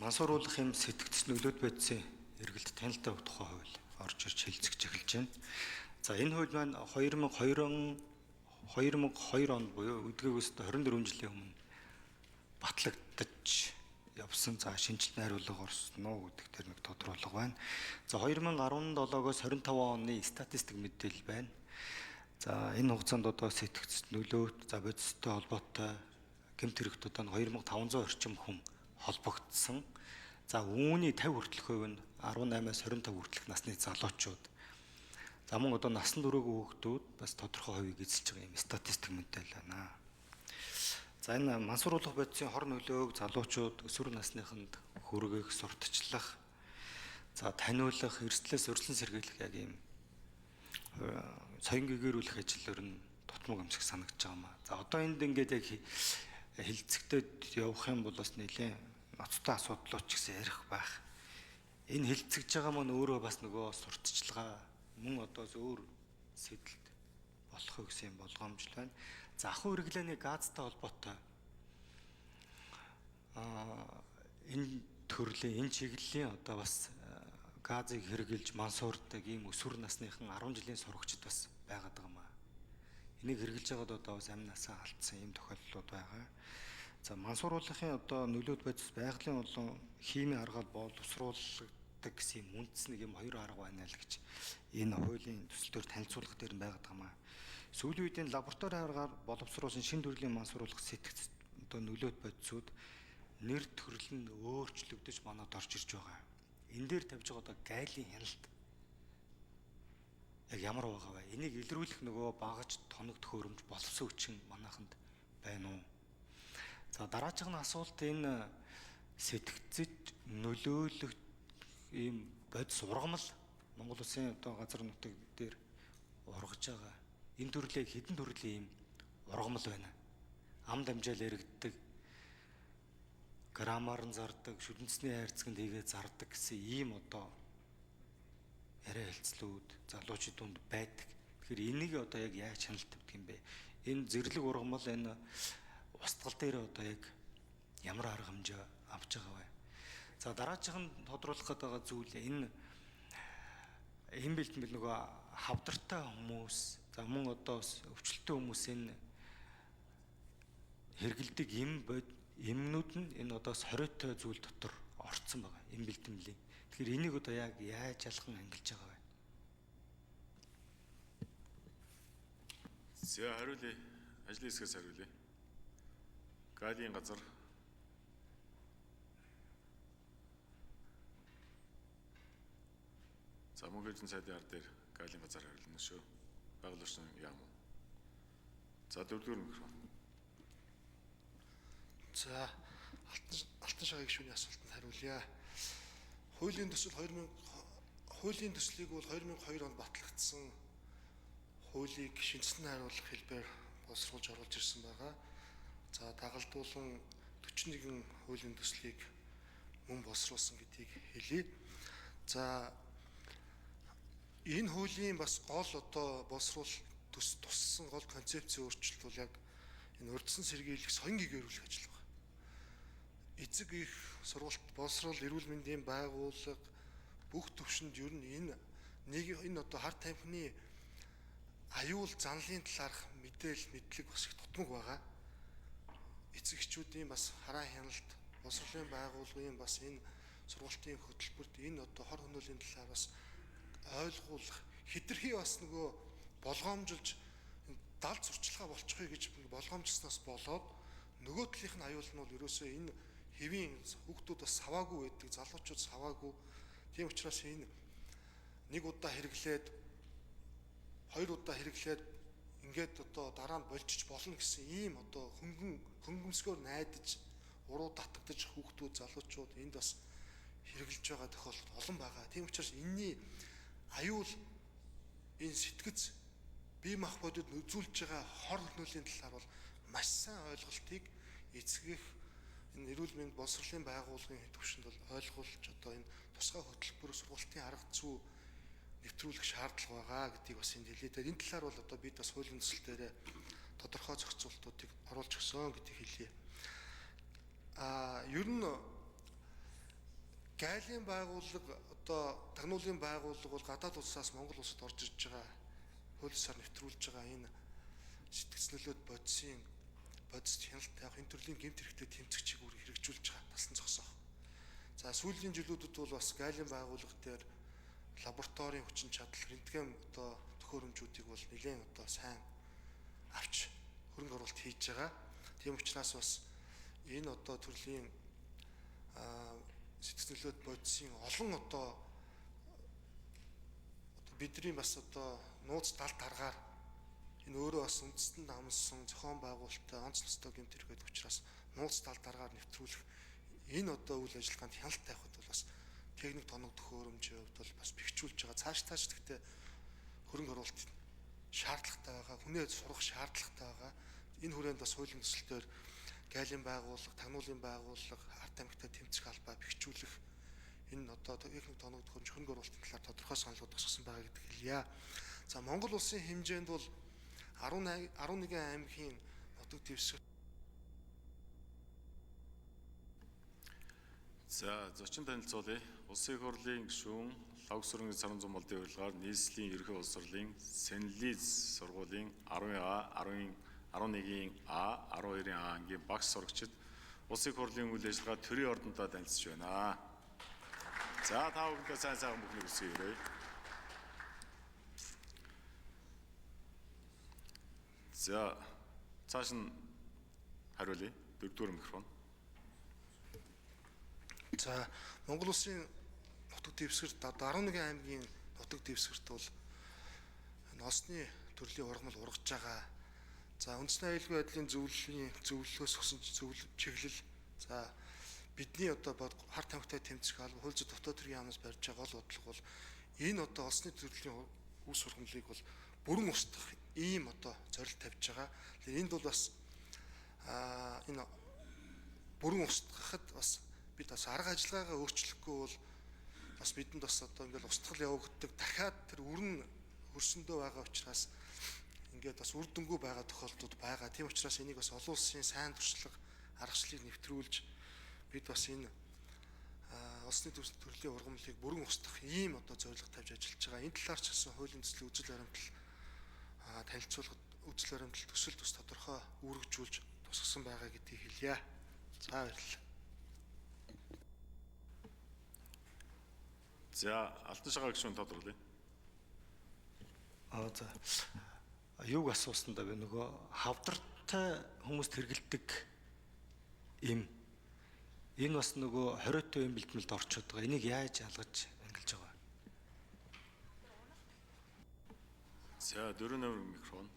Мансууруулах юм сэтгцс нөлөөд байдсан эргэлт танилтай тухай хууль орж ирж хэлцэж эхэлж байна. За энэ хууль маань 2002 онд буюу үдгээс 24 жилийн өмнө батлагдаж явсан. За шинжилт найруулга орсон уу гэдэг тэр нэг тодорхойлго байна. За 2017-оос 25 оны статистик мэдээлэл байна. За энэ хугацаанд одоо сэтгцэд нөлөөт за бодистой холбоотой гэмт хэрэгт одоо 2500 орчим хүн холбогдсон. За үүний 50 хүртэлх хувь нь 18-аас 25 хүртэлх насны залуучууд. За мөн одоо насан туршаагүй хүүхдүүд бас тодорхой хувийг эзэлж байгаа юм статистик мэдээлэл байна. За энэ мансууруулах бодисын хор нөлөөг залуучууд өсвөр насныханд хүргэх, сурталчлах, за таниулах, эрсдлээс урьдчилан сэргийлэх яг ийм соён гэгэрүүлэх ажил нь тутмаг юм шиг санагдаж байгаа юм аа. За одоо энд ингээд яг хилцэгдэд явах юм бол бас нэлээд ноцтой асуудлууд ч гэсэн ярих байх. Энэ хилцэгж байгаа маань өөрөө бас нөгөө сурталчилгаа мөн одоо өөр сэдэлт болох гэсэн юм болгоомжл байна. За ахуй хэрэглээний газтай холбоотой энэ төрлийн энэ чиглэлийн одоо бас газыг хэрэгжилж мансуурдаг ийм өсвөр насныхан 10 жилийн сурагчид бас байгаад байгаа юм аа. Энийг хэрэгжилж байгаад одоо бас амь насаа алдсан ийм тохиолдлууд байгаа. За мансууруулахын одоо нөлөөд бодис байгалийн болон химийн аргаар боловсруулдаг гэсэн юм үндэс нэг юм хоёр арга байна л гэж энэ хуулийн төсөлтөөр танилцуулах дээр нь байгаад байгаа юм аа. Сүүлийн үед энэ лаборатори аргаар боловсруулсан шинэ төрлийн мансууруулах сэтгцэд одоо нөлөөд бодисууд нэр төрөл нь өөрчлөгдөж манад орж ирж байгаа. Энэ дээр тавьж байгаа одоо гайлын хяналт яг ямар байгаа вэ? Энийг илрүүлэх нөгөө багаж тоног төхөөрөмж боловсон хүчин манайханд байна уу? За дараагийн асуулт энэ сэтгцэд нөлөөлөх ийм бодис ургамал Монгол Улсын одоо газар нутаг дээр ургаж байгаа. Энэ төрлийн хэдэн төрлийн ийм ургамал байна. Ам дамжаал яригддаг, граммаар нь зардаг, шүтэнцний хайрцагт хийгээд зардаг гэсэн ийм одоо яриа хэлцлүүд залуучууд донд байдаг. Тэгэхээр энийг одоо яг яаж хяналт тавьдаг юм бэ? Энэ зэрлэг ургамал энэ устгал дээр одоо яг ямар арга хэмжээ авч байгаа вэ? За дараагийн тодруулах гэдэг байгаа зүйл энэ бэлтэн бил нөгөө хавдартай хүмүүс, за мөн одоо өвчлөлттэй хүмүүс энэ хэргэлдэг эмнүүд нь энэ одоо сориотой зүйл дотор орцсон байгаа. Эм бэлтэмлийн. Тэгэхээр энийг одоо яг яаж ялхан ангилж байгаа вэ? За хариулъя. Ажлын хэсгээс хариулъя. Галийн газар. За мөнгө эзэн сайдын ар дээр галийн газар хариулна шүү. Байгаль орчин яам уу? За дөрөвдүгээр микрофон. За алтан шагийн гишүүний асуултанд хариулъя. Хуулийн төслийг бол 2002 онд батлагдсан хуулийг шинжилсэн хариулах хэлбээр боловсруулж оруулж ирсэн байгаа. За дагалдуулан 41 хуулийн төслийг мөн боловсруулсан гэдгийг хэлье. За энэ хуулийн бас гол одоо боловсруул туссан гол концепцийн өөрчлөлт бол яг энэ урьдчилан сэргийлэх соён гэгэрүүлэх ажил байна. Эцэг их сургалт, боловсрол, эрүүл мэндийн байгууллага бүх төвшөнд ер нь энэ одоо хар тамхины аюул занлын талаарх мэдлэг бас их тутмаг байгаа. Эцэг эхчүүдийн бас хараа хяналт, боловсролын байгууллагын бас энэ сургалтын хөтөлбөрт энэ одоо хор хөнөөлийн талаар бас ойлгуулах, хэтэрхий бас нөгөө болгоомжилж далд сурчлагаа болчихъя гэж болгоомжлснаас болоод нөгөө талынх нь аюул нь бол ерөөсөө энэ хэвийн хүүхдүүд бас саваагүй байдаг, залуучууд саваагүй. Тийм учраас энэ нэг удаа хэрэглээд, хоёр удаа хэрэглээд ингээд одоо дараа нь болчих болно гэсэн ийм одоо хөнгөмсгөөр найдаж, уруу татагдаж хүүхдүүд, залуучууд энд бас хэрэгжилж байгаа тохиолдол олон байгаа. Тийм учраас энэний аюул энэ сэтгц бие махбодод үзүүлж байгаа хор хөнөөлийн талаар бол маш сайн ойлголтыг эцгэх энэ эрүүл мэнд боловсролын байгууллагын төвшөнд бол ойлгуулж одоо энэ тусгай хөтөлбөр сургалтын арга зүй нэвтрүүлэх шаардлага байгаа гэдгийг бас энд хэлээ. Тэгээд энэ талаар бол одоо бид бас хуулийн төсөл дээр тодорхой зохицуултуудыг оруулж өгсөн гэдгийг хэлье. Ер нь гайлийн байгууллага одоо тагнуулын байгууллага бол гадаад улсаас Монгол улсад орж ирж байгаа хуулиар нэвтрүүлж байгаа энэ сэтгцнөлөөд бодис хяналт яг энэ төрлийн гэмт хэрэгтэй тэмцэх чиглэлээр хэрэгжүүлж байгаа тасан зогсоох. За сүүлийн жилүүдэд бол бас гайлийн байгууллага дээр лабораторийн хүчин чадал, рентген одоо төхөөрөмжүүдийг бол нэлээд одоо сайн авч хөрөнгө оруулалт хийж байгаа. Тийм учраас бас энэ одоо төрлийн сэтгцнөлөөд бодисын олон одоо бидний бас одоо нууц далд аргаар энэ өөрөө бас үндэстэн намсан зохион байгуулалттай онцлог өстой гэмт хэрэг байдаг учраас нууц далд аргаар нэвтрүүлэх энэ одоо үйл ажиллагаанд хяналт тавихад бол бас техник тоног төхөөрөмжийн хувьд бол бас бэхжүүлж байгаа. Цааш гэхдээ хөрөнгө оруулалт шаардлагатай байгаа, хүнээ сурах шаардлагатай байгаа. Энэ хүрээнд бас хуулийн төсөлтөөр гайлийн байгууллага, тагнуулын байгууллага, ард тамхитай тэмцэх албаа бэхжүүлэх энэ одоо техник тоног төхөөрөмж хөрөнгө оруулалтын талаар тодорхой саналууд гаргасан байгаа гэдэг хэлье. За Монгол улсын хэмжээнд бол 11 аймгийн нутаг дэвсгэр. За зочин танилцуулъя. Улсын их хурлын гишүүн Лавгсүрэн Саран зам молдын урилгаар нийслэлийн ерхий улс хурлын Сенлиз сургуулийн 10А, 11А, 12А ангийн багш сурагчид улсын их хурлын үйл ажиллагаа төрийн ордонтой танилцж байна. За та бүхэндээ сайн бүхнийг хүсье. За цааш нь хариулъя. 4-р микрофон. За Монгол улсын нутаг дэвсгэрт 11 аймгийн нутаг дэвсгэрт бол носны төрлийн ургамал ургаж байгаа. За үндэсний аюулгүй байдлын зөвлөлөөс өгсөн чиглэл. За бидний одоо хар тамхитай тэмцэх алба хууль зүйн дотоод төрийн яамнаас барьж байгаа гол бодлого бол энэ одоо олсны төрлийн үс сургамлыг бол бүрэн устгах ийм одоо зорилт тавьж байгаа. Тэгэхээр энд бол бас энэ бүрэн устгахад бас бид бас арга ажиллагаагаа өөрчлөхгүй бол бас бидэнд бас одоо ингээл устгал явагддаг дахиад тэр үрн хөрсөндөө байгаа учраас ингээд бас үр дүнгүй байгаа тохиолдлууд байгаа. Тийм учраас энийг бас олон улсын сайн туршлага аргачлалыг нэвтрүүлж бид бас энэ улсны төрлийн ургамлыг бүрэн устгах ийм одоо зорилго тавьж ажиллаж байгаа. Энэ талаар ч гэсэн хуулийн төслийн үзэл баримтал танилцуулгад үзэл баримтал төсөл тус тодорхой үүргэжүүлж тусгасан байгаа гэдгийг хэлье. За баярлалаа. За Алтан шагаа гишүүн тодруулъя. За юуг асуусандаа би нөгөө хавдартай хүмүүст хэрэгэлдэг юм. Энэ бас нөгөө хориотой юм бэлтгэлд орчод байгаа. Энийг яаж ялгаж ангилж байгаа? За 4-р микрофон.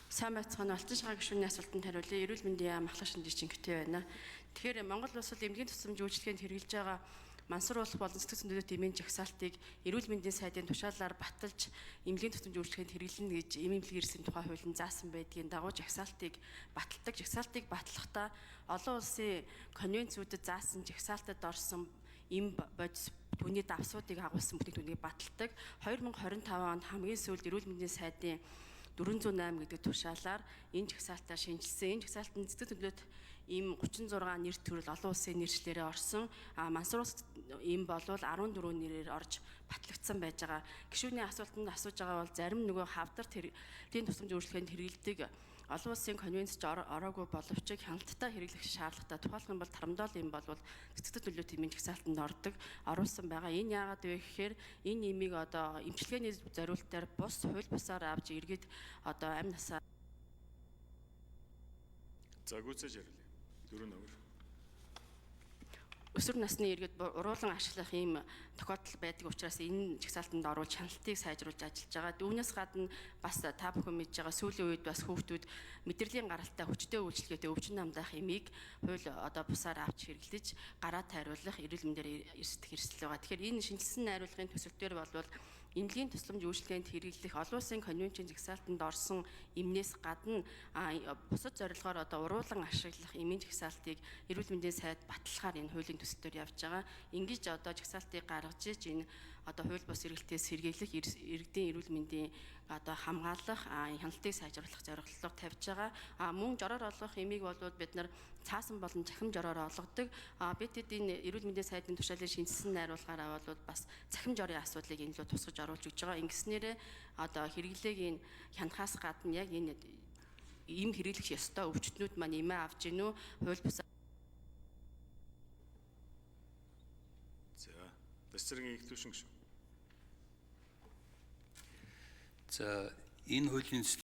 Сайн байцгаана. Алтан шагаа гишүүний асуултанд хариулъя. Эрүүл мэндийн яам ахлах шинжлэх чингэтэй байна. Тэгэхээр Монгол улс бол эмнэлгийн тусламж үйлчилгээнд хэрэгжилж байгаа мансар уулах болон сэтгэл зүйн эмийн жагсаалтыг эрүүл мэндийн сайдын тушаалаар баталж эмнэлгийн тусламж үйлчилгээнд хэрэглэнэ гэж эмийн эмнэлгийн эрсийн тухай хуулийн заасан байдгийн дагуу жагсаалтыг баталдаг. Жагсаалтыг батлахдаа олон улсын конвенцүүдэд заасан жагсаалтад орсон эм бодис түүний давсуудыг агуулсан бүтээгдэхүүнийг баталдаг. 2025 онд хамгийн сүүлд эрүүл мэндийн сайдын 408 гэдэг тушаалаар энэ жагсаалтаа шинжилсэн. Энэ жагсаалтанд цэцэг төлөвлөлт ийм 36 нэр төрөл олон улсын нэршлэрээ орсон. Мансар улс ийм болвол 14 нэрээр орж батлагдсан байж байгаа. Гишүүний асуултанд асууж байгаа бол зарим нөгөө хавдар тэрийн тусламж үйлчлэгэнд хэрэгэлдэг олон улсын конвенцч ороогүй боловч хяналттай хэрэглэх шаардлагатай. Тухайлх юм бол тарамдол юм болвол цэцэг төлөвлөлт эмийн жагсаалтанд ордог оруулсан байгаа. Энэ яагаад вэ гэхээр энэ эмийг одоо эмчилгээний зориултаар бус хууль бусаар авч иргэд одоо амь насаа. За гүйцээж яриулъя. 4-р. Өсвөр насны иргэд уруулан ашиглах ийм тохиолдол байдаг учраас энэ жагсаалтанд оруулж хяналтыг сайжруулж ажиллаж байгаа. Үүнээс гадна бас та бүхэн мэдж байгаа сүүлийн үед бас хүүхдүүд мэдрэлийн гаралтай хүчтэй үйлчлэгээтэй өвчин намдаах эмийг хууль одоо бусаар авч хэрэглэж гараа тайруулах эрүүл мэндээр эрсдэх эрсдэл байгаа. Тэгэхээр энэ шинжилсэн найруулгын төсөлтөөр болвол эмнэлгийн тусламж үйлчлэгээнд хэрэглэх олон улсын конвенцийн жагсаалтанд орсон эмнээс гадна бусад зорилгоор одоо уруулан ашиглах эмийн жагсаалтыг эрүүл мэндийн сайд баталахаар энэ хуулийн төсөлтөөр явж байгаа. Ингэж одоо жагсаалтыг гаргаж иж энэ одоо хууль бус эргэлтээс сэргийлэх иргэдийн эрүүл мэндийн одоо хамгаалах, хяналтыг сайжруулах зорилго тавьж байгаа. Мөн жороор олох эмийг бол бид нар цаасан болон цахим жороор олгодог. Бид энэ эрүүл мэндийн сайдын тушаалын шинжилсэн найруулгаараа бол бас цахим жорын асуудлыг энэ лөө тусгаж оруулж өгч байгаа. Ингэснээрээ одоо хэрэглээг энэ хянахаас гадна яг энэ им хэрэглэх ёстой өвчтнүүд маань эмээ авч гинүү, хууль бус. За, дэсцэргийн ихтүүшин гүшүүн. За энэ хуулийн